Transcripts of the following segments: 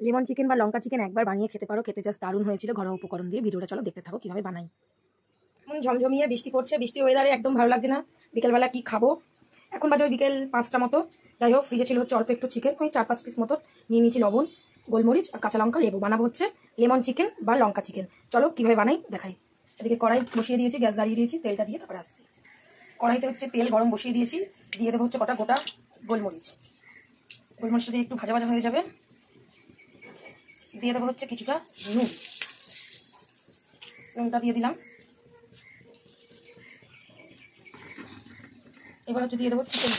Lemon chicken বা লঙ্কা chicken একবার বানিয়ে খেতে পারো, খেতে জাস্ট দারুণ হয়েছিল ঘরোয়া উপকরণ দিয়ে। ভিডিওটা চলো দেখতে থাকো কীভাবে বানাই। ঝমঝমিয়ে বৃষ্টি পড়ছে, বৃষ্টির ওয়েদারে একদম ভালো লাগছে না। বিকেলবেলা কি খাবো, এখন বাজে ওই বিকেল 5টা মতো। যাই হোক, ফ্রিজে ছিল হচ্ছে অল্প একটু চিকেন, ওই 4-5 পিস মতো নিয়ে নিয়েছি। লবণ, গোলমরিচ আর কাঁচা লঙ্কা, লেবু। বানাবো হচ্ছে লেমন চিকেন বা লঙ্কা চিকেন। চলো কীভাবে বানাই দেখাই। এদিকে কড়াই বসিয়ে দিয়েছি, গ্যাস জ্বালিয়ে দিয়েছি, তেলটা দিয়ে তারপরে আসছি। কড়াইতে হচ্ছে তেল গরম বসিয়ে দিয়েছি, দিয়ে দেবো হচ্ছে কটা গোটা গোলমরিচ। গোলমরিচটা দিয়ে একটু ভাজা ভাজা হয়ে যাবে, দিয়ে দেবো হচ্ছে কিছুটা নুন। নুনটা দিয়ে দিলাম। এবার হচ্ছে দিয়ে দেবো চিকেন,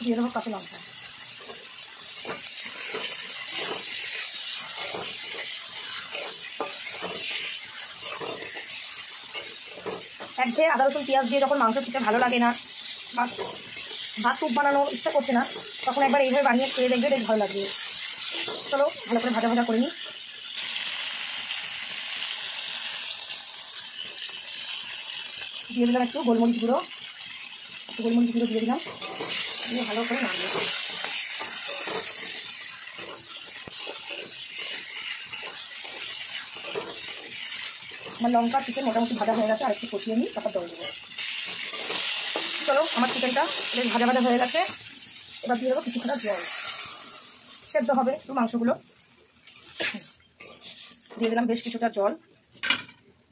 দিয়ে দেবো কাঁচা লঙ্কা। একঘেয়ে আদা রসুন পেঁয়াজ দিয়ে যখন মাংস খেতে ভালো লাগে না বা ভাত স্যুপ বানানোর ইচ্ছা করছে না, তখন একবার এইভাবে বানিয়ে খেয়ে দেখবে, বেশ ভালো লাগবে। চলো ভালো করে ভাজা ভাজা করে নিই। দিয়ে দিলাম একটু গোলমরিচ গুঁড়ো, দিয়ে দিলাম, দিয়ে ভালো করে নামিয়ে। আমার লঙ্কা চিকেন মোটামুটি ভাজা হয়ে গেছে, আর একটু কষিয়ে নিই, তারপর জল দেবো। চলো আমার চিকেনটা বেশ ভাজা ভাজা হয়ে গেছে। এবার দিয়ে দেবো কিছুটা জল, সেদ্ধ হবে একটু মাংসগুলো। দিয়ে দিলাম বেশ কিছুটা জল,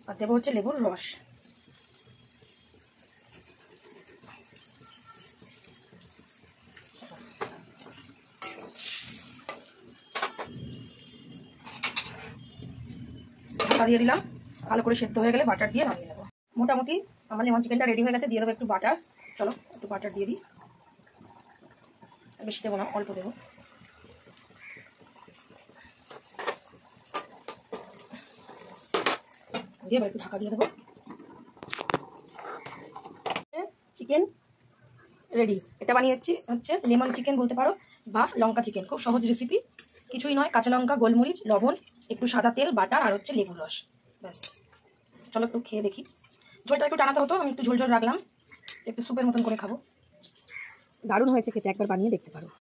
আর দেবো হচ্ছে লেবুর রস। ঢাকা দিয়ে দিলাম, ভালো করে সেদ্ধ হয়ে গেলে বাটার দিয়ে নামিয়ে নেবো। মোটামুটি আমার লেমন চিকেনটা রেডি হয়ে গেছে। দিয়ে দেবো একটু বাটার। চলো একটু বাটার দিয়ে দিই, বেশি দেবো না, অল্প দেবো। দিয়ে এবার একটু ঢাকা দিয়ে দেবো। Chicken ready. এটা বানিয়েছি হচ্ছে লেমন চিকেন বলতে পারো বা লঙ্কা চিকেন। খুব সহজ রেসিপি, কিছুই নয়, কাঁচা লঙ্কা, গোলমরিচ, লবণ, একটু সাদা তেল, বাটার আর হচ্ছে লেবুর রস, ব্যাস। চলো একটু খেয়ে দেখি। ঝোলটা একটু টানাতে হতো, আমি একটু ঝোল ঝোল রাখলাম, একটু স্যুপের মতন করে খাবো। দারুণ হয়েছে খেতে, একবার বানিয়ে দেখতে পারো।